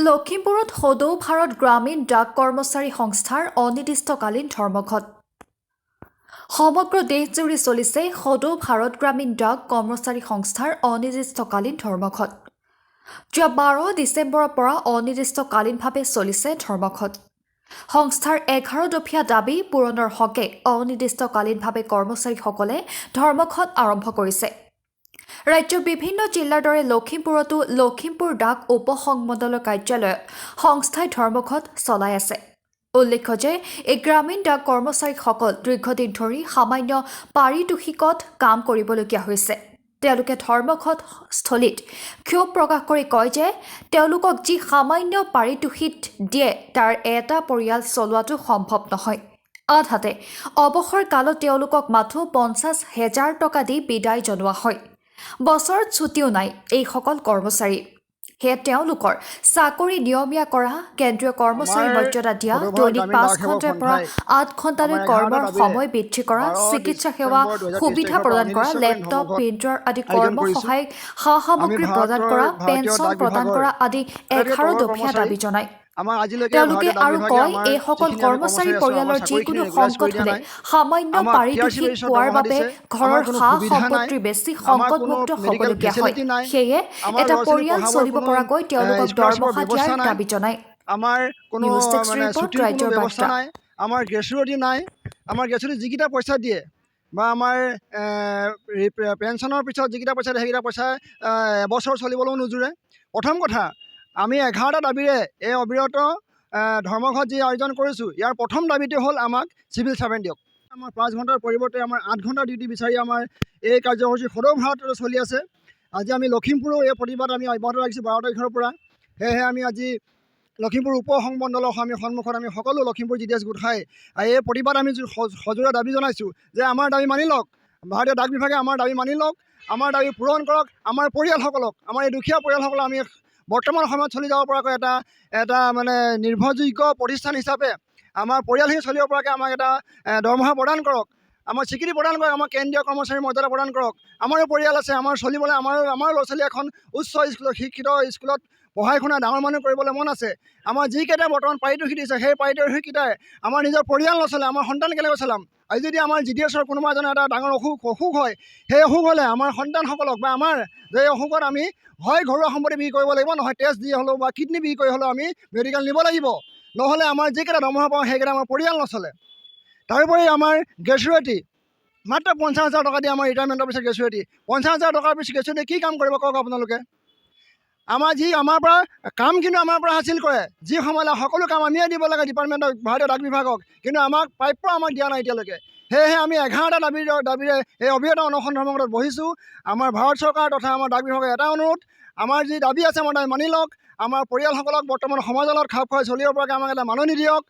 লখিমপুৰত সদৌ ভাৰত গ্ৰামীণ ডাক কৰ্মচাৰী সংস্থাৰ অনিৰ্দিষ্টকালীন ধৰ্মঘট। সমগ্ৰ দেশজুৰি চলিছে সদৌ ভাৰত গ্ৰামীণ ডাক কৰ্মচাৰী সংস্থাৰ অনিৰ্দিষ্টকালীন ধৰ্মঘট। যোৱা 12 ডিচেম্বৰৰ পৰা অনিৰ্দিষ্টকালীনভাৱে চলিছে ধৰ্মঘট। সংস্থাৰ 11 দফীয়া দাবী পূৰণৰ হকে অনিৰ্দিষ্টকালীনভাৱে কৰ্মচাৰীসকলে ধৰ্মঘট আৰম্ভ কৰিছে। ৰাজ্যৰ বিভিন্ন জিলাৰ দৰে লখিমপুৰতো লখিমপুৰ ডাক উপ সংমণ্ডলৰ কাৰ্যালয়ত সংস্থাই ধৰ্মঘট চলাই আছে। উল্লেখ্য যে এই গ্ৰামীণ ডাক কৰ্মচাৰীসকল দীৰ্ঘদিন ধৰি সামান্য পাৰিতোষিকত কাম কৰিবলগীয়া হৈছে। তেওঁলোকে ধৰ্মঘট স্থলীত ক্ষোভ প্ৰকাশ কৰি কয় যে তেওঁলোকক যি সামান্য পাৰিতোষিক দিয়ে তাৰ এটা পৰিয়াল চলোৱাটো সম্ভৱ নহয়। আনহাতে অৱসৰ কালত তেওঁলোকক মাথো 50,000 টকা দি বিদায় জনোৱা হয়। বছৰত ছুটিও নাই এইসকল কৰ্মচাৰী। সেয়ে তেওঁলোকৰ চাকৰি নিয়মীয়া কৰা, কেন্দ্ৰীয় কৰ্মচাৰী মৰ্যাদা দিয়া, দৈনিক 5 ঘণ্টাৰ পৰা 8 ঘণ্টালৈ কৰ্মৰ সময় বৃদ্ধি কৰা, চিকিৎসা সেৱা সুবিধা প্ৰদান কৰা, লেপটপ, প্ৰিণ্টাৰ আদি কৰ্ম সহায়ক সা-সামগ্ৰী প্ৰদান কৰা, পেঞ্চন প্ৰদান কৰা আদি 11 দফীয়া দাবী জনায়। তেওঁলোকে আৰু কয় এইসকল কৰ্মচাৰী পৰিয়ালৰ যিকোনো সংকট হলে সামান্য পাৰিতোষিক পোৱাৰ বাবে ঘৰৰ সা-সম্পত্তিৰ বেছি সংকটমুক্ত হ'বলগীয়া হয়। সেয়ে এটা পৰিয়াল চলিব পৰাকৈ তেওঁলোকক দৰমহা দিয়াৰ দাবী জনায়। আমাৰ কোনো ৰাজ্যৰ ব্যৱস্থা নাই, আমাৰ গ্ৰেচুইটি নাই। আমাৰ গ্ৰেচুইটি যিকেইটা পইচা দিয়ে বা আমাৰ পেঞ্চনৰ পিছত যিকেইটা পইচা দিয়ে সেইকেইটা পইচা এবছৰ চলিবলৈও নোজোৰে। প্ৰথম কথা, আমি 11টা দাবীৰে এই অবিৰত ধৰ্মঘট যি আয়োজন কৰিছোঁ, ইয়াৰ প্ৰথম দাবীটো হ'ল আমাক চিভিল চাৰ্ভেণ্ট দিয়ক। আমাৰ 5 ঘণ্টাৰ পৰিৱৰ্তে আমাৰ 8 ঘণ্টা ডিউটি বিচাৰি আমাৰ এই কাৰ্যসূচী সদৌ ভাৰততে চলি আছে। আজি আমি লখিমপুৰো এই প্ৰতিবাদ আমি অব্যাহত ৰাখিছোঁ 12 তাৰিখৰ পৰা। সেয়েহে আমি আজি লখিমপুৰ উপ সংমণ্ডলৰ সন্মুখত আমি সকলো লখিমপুৰ GDS গোট খাই এই প্ৰতিবাদ আমি সজোৰে দাবী জনাইছোঁ যে আমাৰ দাবী মানি লওক, ভাৰতীয় ডাক বিভাগে আমাৰ দাবী মানি লওক, আমাৰ দাবী পূৰণ কৰক। আমাৰ পৰিয়ালসকলক, আমাৰ এই দুখীয়া পৰিয়ালসকলক আমি বৰ্তমান সময়ত চলি যাব পৰাকৈ এটা মানে নিৰ্ভৰযোগ্য প্ৰতিষ্ঠান হিচাপে আমাৰ পৰিয়ালখিনি চলিব পৰাকৈ আমাক এটা দৰমহা প্ৰদান কৰক, আমাৰ স্বীকৃতি প্ৰদান কৰক, আমাৰ কেন্দ্ৰীয় কৰ্মচাৰী মৰ্যাদা প্ৰদান কৰক। আমাৰো পৰিয়াল আছে, আমাৰ চলিবলৈ আমাৰ ল'ৰা ছোৱালী এখন উচ্চ স্কুলত শিক্ষিত স্কুলত পঢ়াই শুনাই ডাঙৰ মানুহ কৰিবলৈ মন আছে। আমাৰ যিকেইটা বৰ্তমান পাৰিতোষিক দিছে সেই পাৰিতোষিককেইটাই আমাৰ নিজৰ পৰিয়াল নচলে, আমাৰ সন্তান কেনেকৈ চলাম? আজি যদি আমাৰ GDSৰ কোনোবা এজনৰ এটা ডাঙৰ অসুখ হয়, সেই অসুখ হ'লে আমাৰ সন্তানসকলক বা আমাৰ যে অসুখত আমি হয় ঘৰুৱা সম্পত্তি বিক্ৰী কৰিব লাগিব, নহয় টেষ্ট দি হ'লেও বা কিডনী বিক্ৰী কৰি হ'লেও আমি মেডিকেল নিব লাগিব। নহ'লে আমাৰ যিকেইটা দৰমহা পাওঁ সেইকেইটা আমাৰ পৰিয়াল নচলে। তাৰোপৰি আমাৰ গ্ৰেচুইটি মাত্ৰ 50,000 টকা দি আমাৰ ৰিটায়াৰমেণ্টৰ পিছত গ্ৰেচুইটি 50,000 টকাৰ পিছত গ্ৰেচুইটি কি কাম কৰিব কওক আপোনালোকে? আমাৰ পৰা কাম কিন্তু আমাৰ পৰা হাচিল কৰে, যি সময়লৈ সকলো কাম আমিয়ে দিব লাগে ডিপাৰ্টমেণ্টৰ ভাৰতীয় ডাক বিভাগক, কিন্তু আমাক প্ৰাপ্য আমাক দিয়া নাই এতিয়ালৈকে। সেয়েহে আমি 11টা দাবীৰে এই অবিৰত অনশন ধৰ্মঘটত বহিছোঁ। আমাৰ ভাৰত চৰকাৰ তথা আমাৰ ডাক বিভাগৰ এটা অনুৰোধ, আমাৰ যি দাবী আছে আমাৰ দাবী মানি লওক। আমাৰ পৰিয়ালসকলক বৰ্তমান সমাজৰ লগত খাপ খুৱাই চলিব পৰাকৈ আমাক এটা মাননি দিয়ক।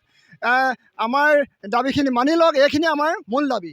আমাৰ দাবীখিনি মানি লওক, এইখিনি আমাৰ মূল দাবী।